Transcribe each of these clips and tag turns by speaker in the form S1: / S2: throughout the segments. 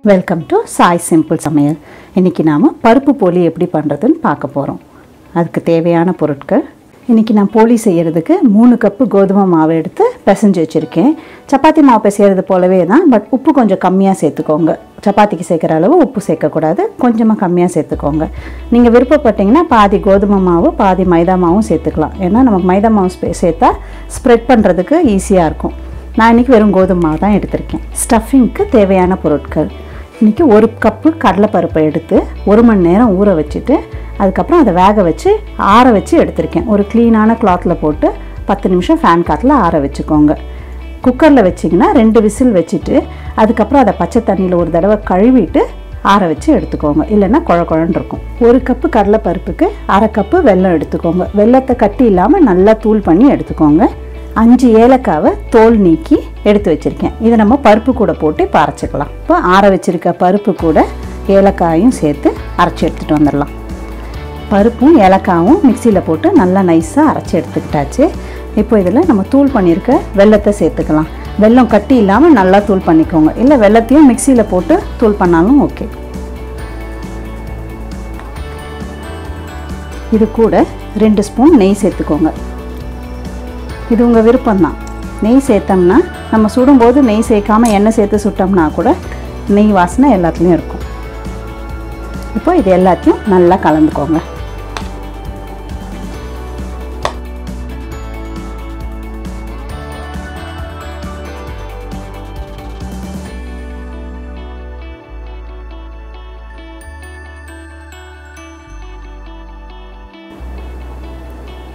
S1: Welcome to Sai simple சமையல். இன்றைக்கி நாம் பருப்பு போலி எப்படி பண்ணுறதுன்னு பார்க்க போகிறோம். அதுக்கு தேவையான பொருட்கள், இன்றைக்கி நான் போலி செய்கிறதுக்கு 3 கப்பு கோதுமை மாவு எடுத்து பிசைஞ்சு வச்சுருக்கேன். சப்பாத்தி மாவு பிசைகிறது போலவே தான், பட் உப்பு கொஞ்சம் கம்மியாக சேர்த்துக்கோங்க. சப்பாத்திக்கு சேர்க்குற அளவு உப்பு சேர்க்கக்கூடாது, கொஞ்சமாக கம்மியாக சேர்த்துக்கோங்க. நீங்கள் விருப்பப்பட்டீங்கன்னா பாதி கோதுமை மாவு பாதி மைதா மாவும் சேர்த்துக்கலாம். ஏன்னா நமக்கு மைதா மாவு சேர்த்தா ஸ்ப்ரெட் பண்ணுறதுக்கு ஈஸியாக இருக்கும். நான் இன்றைக்கி வெறும் கோதுமை மாவு தான் எடுத்திருக்கேன். ஸ்டஃபிங்க்கு தேவையான பொருட்கள், இன்றைக்கி 1 கப்பு கடலைப்பருப்பை எடுத்து 1 மணி நேரம் ஊற வச்சுட்டு அதுக்கப்புறம் அதை வேக வச்சு ஆற வச்சு எடுத்திருக்கேன். ஒரு க்ளீனான கிளாத்தில் போட்டு 10 நிமிஷம் ஃபேன் காற்றுல ஆற வச்சுக்கோங்க. குக்கரில் வச்சிங்கன்னா 2 விசில் வச்சுட்டு அதுக்கப்புறம் அதை பச்சை தண்ணியில் ஒரு தடவை கழுவிட்டு ஆற வச்சு எடுத்துக்கோங்க, இல்லைன்னா குழ குழன்னு இருக்கும். 1 கப்பு கடலைப்பருப்புக்கு 1/2 கப்பு வெல்லம் எடுத்துக்கோங்க. வெல்லத்தை கட்டி இல்லாமல் நல்லா தூள் பண்ணி எடுத்துக்கோங்க. 5 ஏலக்காவை தோல் நீக்கி எடுத்து வச்சுருக்கேன். இதை நம்ம பருப்பு கூட போட்டு இப்போ அரைச்சிக்கலாம். இப்போ ஆற வச்சுருக்க பருப்பு கூட ஏலக்காயும் சேர்த்து அரைச்சி எடுத்துகிட்டு வந்துடலாம். பருப்பும் ஏலக்காயும் மிக்சியில் போட்டு நல்லா நைஸாக அரைச்சி எடுத்துக்கிட்டாச்சு. இப்போ இதில் நம்ம தூள் பண்ணியிருக்க வெல்லத்தை சேர்த்துக்கலாம். வெல்லம் கட்டி இல்லாமல் நல்லா தூள் பண்ணிக்கோங்க, இல்லை வெல்லத்தையும் மிக்சியில் போட்டு தூள் பண்ணாலும் ஓகே. இது கூட 2 ஸ்பூன் நெய் சேர்த்துக்கோங்க. இது உங்கள் விருப்பம்தான். நெய் சேர்த்தோம்னா நம்ம சுடும்போது நெய் சேர்க்காமல் எண்ணெய் சேர்த்து சுட்டோம்னா கூட நெய் வாசனை எல்லாத்துலேயும் இருக்கும். இப்போ இது எல்லாத்தையும் நல்லா கலந்துக்கோங்க.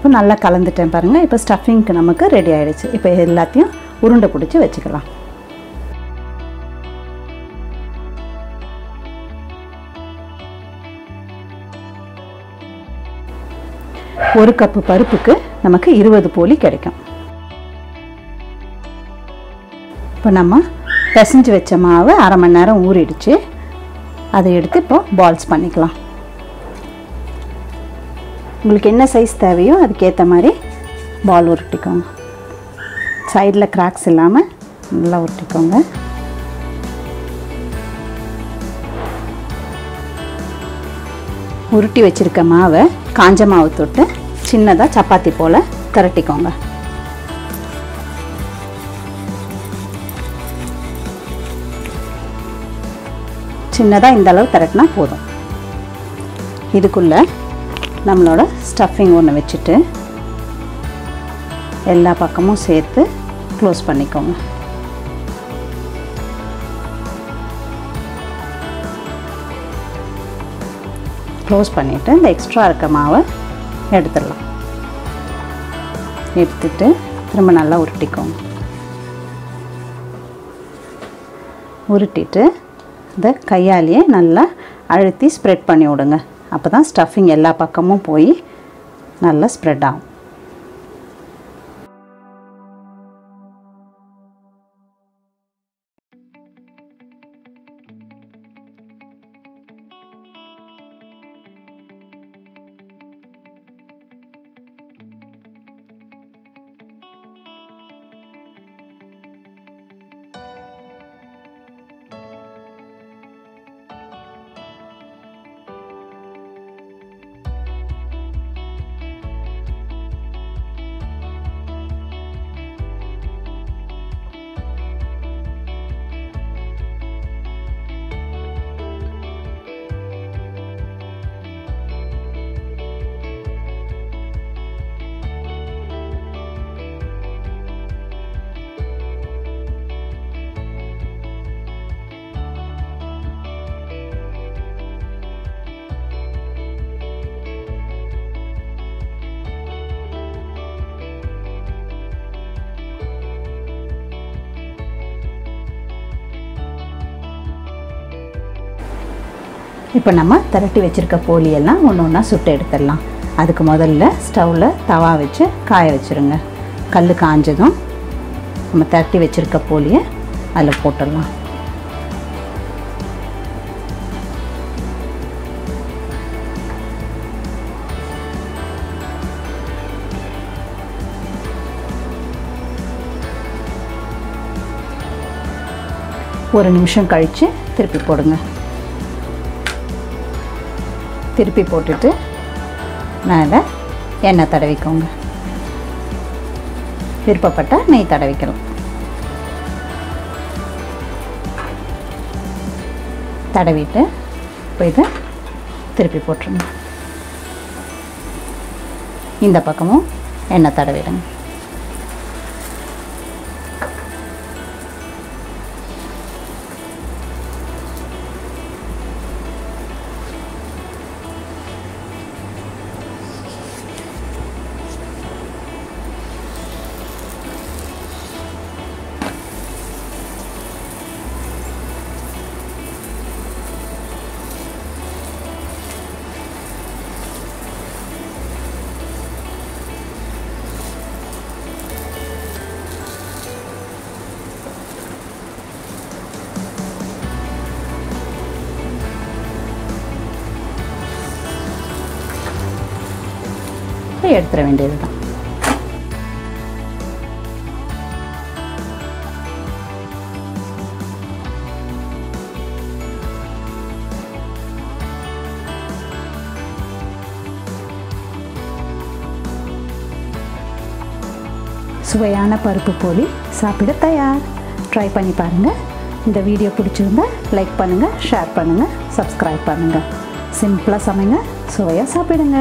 S1: இப்போ நல்லா கலந்துட்டேன் பாருங்கள். இப்போ ஸ்டஃபிங்க்கு நமக்கு ரெடி ஆகிடுச்சு. இப்போ எல்லாத்தையும் உருண்டை பிடிச்சி வச்சுக்கலாம். ஒரு கப்பு பருப்புக்கு நமக்கு 20 போலி கிடைக்கும். இப்போ நம்ம பிசைஞ்சு வச்ச மாவு 1/2 மணி நேரம் ஊறிடுச்சு. அதை எடுத்து இப்போ பால்ஸ் பண்ணிக்கலாம். உங்களுக்கு என்ன சைஸ் தேவையோ அதுக்கேற்ற மாதிரி பால் உருட்டிக்கோங்க. சைடில் கிராக்ஸ் இல்லாமல் நல்லா உருட்டிக்கோங்க. உருட்டி வச்சுருக்க மாவை காஞ்ச மாவு தொட்டு சின்னதாக சப்பாத்தி போல் திரட்டிக்கோங்க. சின்னதாக இந்த அளவு திரட்டினா போதும். இதுக்குள்ளே நம்மளோட ஸ்டஃபிங் ஒன்று வச்சுட்டு எல்லா பக்கமும் சேர்த்து க்ளோஸ் பண்ணிக்கோங்க. க்ளோஸ் பண்ணிவிட்டு இந்த எக்ஸ்ட்ரா இருக்க மாவை எடுத்துடலாம். எடுத்துட்டு திரும்ப நல்லா உருட்டிக்கோங்க. உருட்டிட்டு இந்த கையாலேயே நல்லா அழுத்தி ஸ்ப்ரெட் பண்ணி விடுங்க. அப்போ தான் ஸ்டஃபிங் எல்லா பக்கமும் போய் நல்லா ஸ்ப்ரெட் ஆகும். இப்போ நம்ம திரட்டி வச்சுருக்க போலியெல்லாம் ஒன்று ஒன்றா சுட்டு எடுத்துடலாம். அதுக்கு முதல்ல ஸ்டவ்வில் தவா வச்சு காய வச்சுருங்க. கல் காஞ்சதும் நம்ம திரட்டி வச்சுருக்க போலியை அதில் போட்டுடலாம். ஒரு நிமிஷம் கழித்து திருப்பி போடுங்க. திருப்பி போட்டுட்டு மேலே எண்ணெய் தடவிக்கோங்க. விருப்பப்பட்டால் நெய் தடவிக்கலாம். தடவிட்டு இப்போ இதை திருப்பி போட்டுருங்க. இந்த பக்கமும் எண்ணெய் தடவிடுங்க. எடுத்துட வேண்டியது தான். சுவையான பருப்பு போலி சாப்பிட தயார். ட்ரை பண்ணி பாருங்கள். இந்த வீடியோ பிடிச்சிருந்தா லைக் பண்ணுங்கள், ஷேர் பண்ணுங்கள், சப்ஸ்கிரைப் பண்ணுங்கள். சிம்பிளாக சமைங்க, சுவையாக சாப்பிடுங்க.